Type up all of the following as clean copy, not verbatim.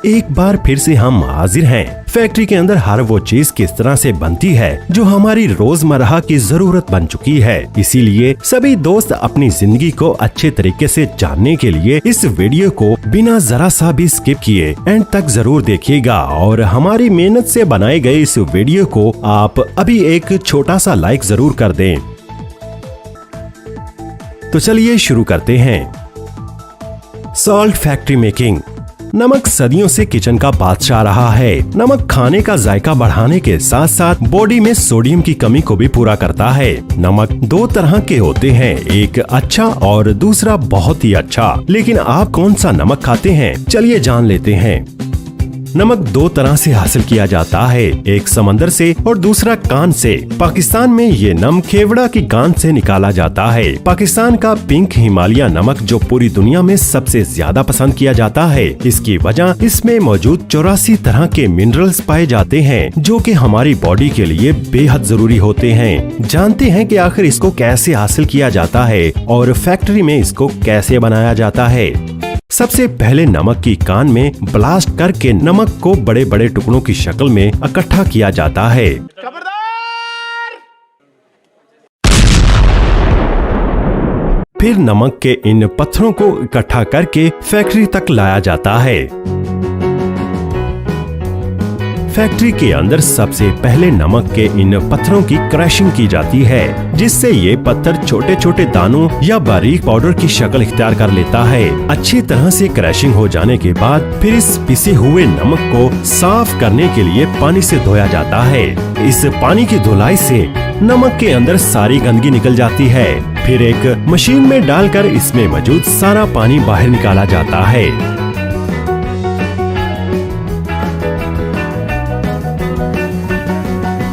एक बार फिर से हम हाजिर हैं। फैक्ट्री के अंदर हर वो चीज किस तरह से बनती है जो हमारी रोजमर्रा की जरूरत बन चुकी है। इसीलिए सभी दोस्त अपनी जिंदगी को अच्छे तरीके से जानने के लिए इस वीडियो को बिना जरा सा भी स्किप किए एंड तक जरूर देखिएगा और हमारी मेहनत से बनाए गए इस वीडियो को आप अभी एक छोटा सा लाइक जरूर कर दें। तो चलिए शुरू करते हैं। Salt factory making. नमक सदियों से किचन का बादशाह रहा है। नमक खाने का जायका बढ़ाने के साथ साथ बॉडी में सोडियम की कमी को भी पूरा करता है। नमक दो तरह के होते हैं, एक अच्छा और दूसरा बहुत ही अच्छा। लेकिन आप कौन सा नमक खाते हैं, चलिए जान लेते हैं। नमक दो तरह से हासिल किया जाता है, एक समंदर से और दूसरा कान से। पाकिस्तान में ये नमक खेवड़ा की कान से निकाला जाता है। पाकिस्तान का पिंक हिमालय नमक जो पूरी दुनिया में सबसे ज्यादा पसंद किया जाता है। इसकी वजह इसमें मौजूद 84 तरह के मिनरल्स पाए जाते हैं जो कि हमारी बॉडी के लिए बेहद जरूरी होते हैं। जानते हैं कि आखिर इसको कैसे हासिल किया जाता है और फैक्ट्री में इसको कैसे बनाया जाता है। सबसे पहले नमक की कान में ब्लास्ट करके नमक को बड़े बड़े टुकड़ों की शक्ल में इकट्ठा किया जाता है। फिर नमक के इन पत्थरों को इकट्ठा करके फैक्ट्री तक लाया जाता है। फैक्ट्री के अंदर सबसे पहले नमक के इन पत्थरों की क्रशिंग की जाती है, जिससे ये पत्थर छोटे छोटे दानों या बारीक पाउडर की शक्ल इख्तियार कर लेता है। अच्छी तरह से क्रशिंग हो जाने के बाद फिर इस पिसे हुए नमक को साफ करने के लिए पानी से धोया जाता है। इस पानी की धुलाई से नमक के अंदर सारी गंदगी निकल जाती है। फिर एक मशीन में डालकर इसमें मौजूद सारा पानी बाहर निकाला जाता है।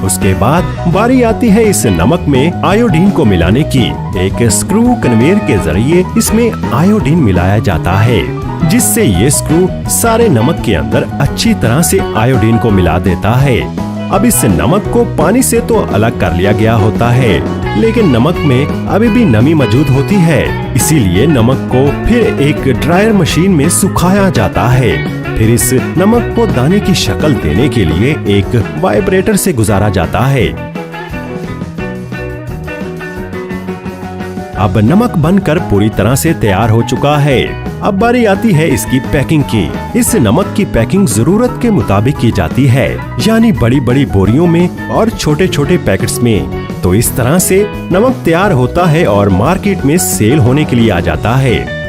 उसके बाद बारी आती है इस नमक में आयोडीन को मिलाने की। एक स्क्रू कन्वेयर के जरिए इसमें आयोडीन मिलाया जाता है, जिससे ये स्क्रू सारे नमक के अंदर अच्छी तरह से आयोडीन को मिला देता है। अब इस नमक को पानी से तो अलग कर लिया गया होता है, लेकिन नमक में अभी भी नमी मौजूद होती है। इसीलिए नमक को फिर एक ड्रायर मशीन में सुखाया जाता है। फिर इस नमक को दाने की शक्ल देने के लिए एक वाइब्रेटर से गुजारा जाता है। अब नमक बनकर पूरी तरह से तैयार हो चुका है। अब बारी आती है इसकी पैकिंग की। इस नमक की पैकिंग जरूरत के मुताबिक की जाती है, यानी बड़ी बड़ी बोरियों में और छोटे छोटे पैकेट्स में। तो इस तरह से नमक तैयार होता है और मार्केट में सेल होने के लिए आ जाता है।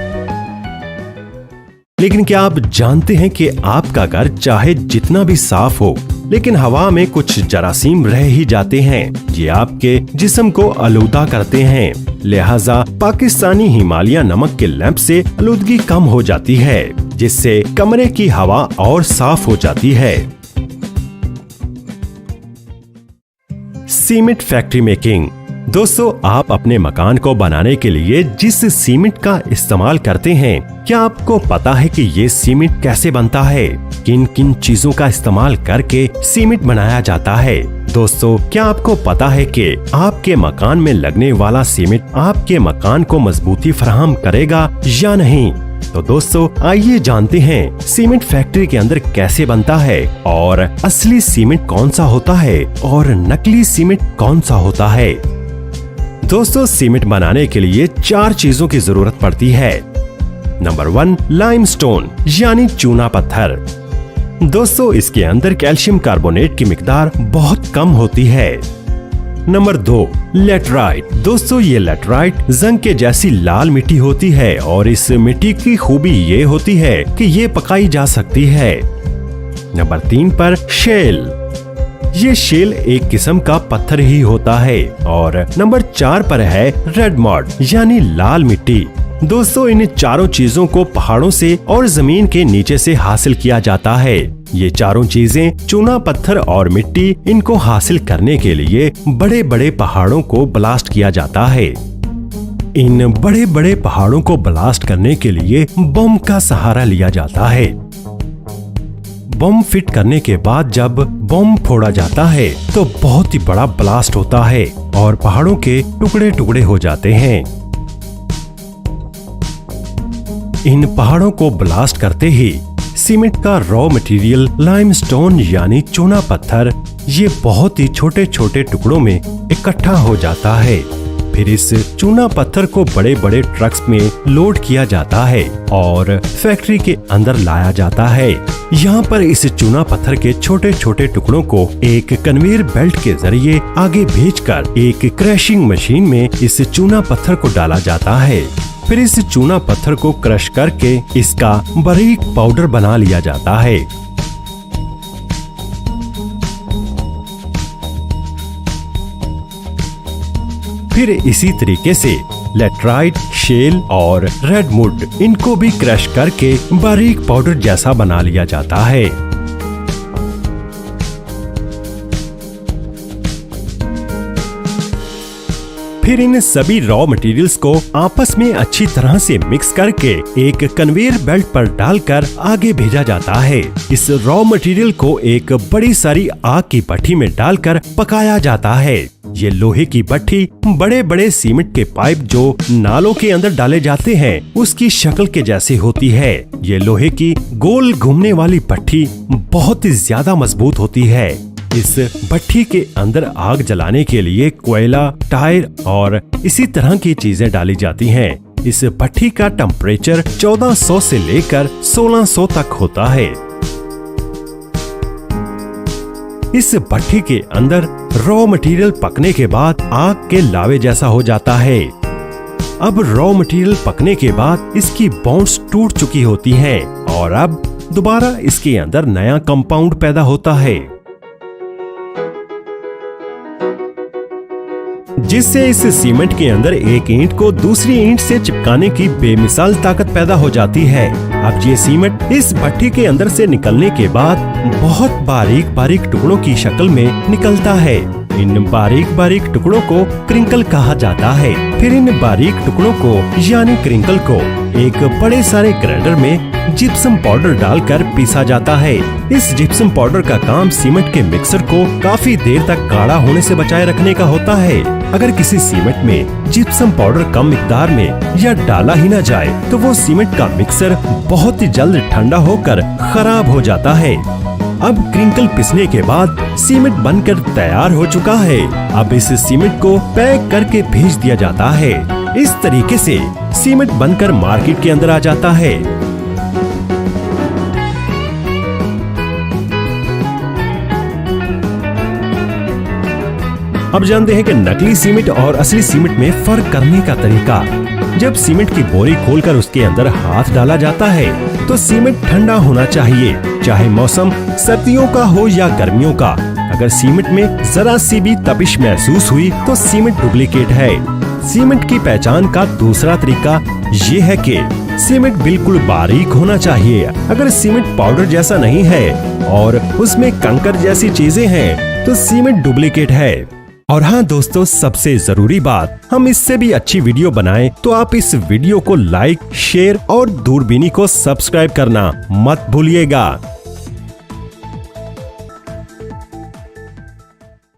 लेकिन क्या आप जानते हैं कि आपका घर चाहे जितना भी साफ हो, लेकिन हवा में कुछ जरासीम रह ही जाते हैं। ये आपके जिस्म को आलूदा करते हैं। लिहाजा पाकिस्तानी हिमालय नमक के लैंप से आलूदगी कम हो जाती है, जिससे कमरे की हवा और साफ हो जाती है। Cement factory making. दोस्तों, आप अपने मकान को बनाने के लिए जिस सीमेंट का इस्तेमाल करते हैं, क्या आपको पता है कि ये सीमेंट कैसे बनता है? किन किन चीजों का इस्तेमाल करके सीमेंट बनाया जाता है? दोस्तों, क्या आपको पता है कि आपके मकान में लगने वाला सीमेंट आपके मकान को मजबूती फराहम करेगा या नहीं? तो दोस्तों, आइए जानते हैं सीमेंट फैक्ट्री के अंदर कैसे बनता है और असली सीमेंट कौन सा होता है और नकली सीमेंट कौन सा होता है। दोस्तों, सीमेंट बनाने के लिए 4 चीजों की जरूरत पड़ती है। नंबर 1, लाइमस्टोन यानी चूना पत्थर। दोस्तों, इसके अंदर कैल्शियम कार्बोनेट की मिकदार बहुत कम होती है। Number 2, laterite. दोस्तों, ये लेटराइट जंग के जैसी लाल मिट्टी होती है और इस मिट्टी की खूबी ये होती है कि ये पकाई जा सकती है। नंबर 3 पर शेल। ये शेल एक किस्म का पत्थर ही होता है। और नंबर 4 पर है रेड मड यानी लाल मिट्टी। दोस्तों, इन चारों चीजों को पहाड़ों से और जमीन के नीचे से हासिल किया जाता है। ये चारों चीजें चूना पत्थर और मिट्टी, इनको हासिल करने के लिए बड़े बड़े पहाड़ों को ब्लास्ट किया जाता है। इन बड़े बड़े पहाड़ों को ब्लास्ट करने के लिए बम का सहारा लिया जाता है। बम फिट करने के बाद जब बम फोड़ा जाता है तो बहुत ही बड़ा ब्लास्ट होता है और पहाड़ों के टुकड़े टुकड़े हो जाते हैं। इन पहाड़ों को ब्लास्ट करते ही सीमेंट का रॉ मटेरियल लाइमस्टोन यानी चूना पत्थर ये बहुत ही छोटे छोटे टुकड़ों में इकट्ठा हो जाता है। फिर इस चूना पत्थर को बड़े बड़े ट्रक्स में लोड किया जाता है और फैक्ट्री के अंदर लाया जाता है। यहाँ पर इस चूना पत्थर के छोटे छोटे टुकड़ों को एक कन्वेयर बेल्ट के जरिए आगे भेजकर एक क्रशिंग मशीन में इस चूना पत्थर को डाला जाता है। फिर इस चूना पत्थर को क्रश करके इसका बारीक पाउडर बना लिया जाता है। फिर इसी तरीके से लेटराइट, शेल और रेडवुड इनको भी क्रश करके बारीक पाउडर जैसा बना लिया जाता है। फिर इन सभी रॉ मटेरियल्स को आपस में अच्छी तरह से मिक्स करके एक कन्वेयर बेल्ट पर डालकर आगे भेजा जाता है। इस रॉ मटेरियल को एक बड़ी सारी आग की भट्टी में डालकर पकाया जाता है। ये लोहे की भट्टी बड़े बड़े सीमेंट के पाइप जो नालों के अंदर डाले जाते हैं उसकी शक्ल के जैसे होती है। ये लोहे की गोल घूमने वाली भट्टी बहुत ही ज्यादा मजबूत होती है। इस भट्टी के अंदर आग जलाने के लिए कोयला, टायर और इसी तरह की चीजें डाली जाती हैं। इस भट्टी का टेम्परेचर 1400 से लेकर 1600 तक होता है। इस भट्टी के अंदर रॉ मटेरियल पकने के बाद आग के लावे जैसा हो जाता है। अब रॉ मटेरियल पकने के बाद इसकी बॉन्ड्स टूट चुकी होती हैं और अब दोबारा इसके अंदर नया कंपाउंड पैदा होता है, जिससे इस सीमेंट के अंदर एक ईंट को दूसरी ईंट से चिपकाने की बेमिसाल ताकत पैदा हो जाती है। अब ये सीमेंट इस भट्टी के अंदर से निकलने के बाद बहुत बारीक बारीक टुकड़ों की शक्ल में निकलता है। इन बारीक बारीक टुकड़ों को क्रिंकल कहा जाता है। फिर इन बारीक टुकड़ों को यानी क्रिंकल को एक बड़े सारे ग्राइंडर में जिप्सम पाउडर डालकर पीसा जाता है। इस जिप्सम पाउडर का काम सीमेंट के मिक्सर को काफी देर तक गाढ़ा होने से बचाए रखने का होता है। अगर किसी सीमेंट में जिप्सम पाउडर कम मिकदार में या डाला ही न जाए तो वो सीमेंट का मिक्सर बहुत ही जल्द ठंडा होकर खराब हो जाता है। अब क्रिंकल पिसने के बाद सीमेंट बनकर तैयार हो चुका है। अब इस सीमेंट को पैक करके भेज दिया जाता है। इस तरीके से सीमेंट बनकर मार्केट के अंदर आ जाता है। अब जानते हैं कि नकली सीमेंट और असली सीमेंट में फर्क करने का तरीका। जब सीमेंट की बोरी खोलकर उसके अंदर हाथ डाला जाता है तो सीमेंट ठंडा होना चाहिए, चाहे मौसम सर्दियों का हो या गर्मियों का। अगर सीमेंट में जरा सी भी तपिश महसूस हुई तो सीमेंट डुप्लीकेट है। सीमेंट की पहचान का दूसरा तरीका ये है कि सीमेंट बिल्कुल बारीक होना चाहिए। अगर सीमेंट पाउडर जैसा नहीं है और उसमें कंकर जैसी चीजें हैं तो सीमेंट डुप्लीकेट है। और हाँ दोस्तों, सबसे जरूरी बात, हम इससे भी अच्छी वीडियो बनाएं तो आप इस वीडियो को लाइक, शेयर और दूरबीनी को सब्सक्राइब करना मत भूलिएगा।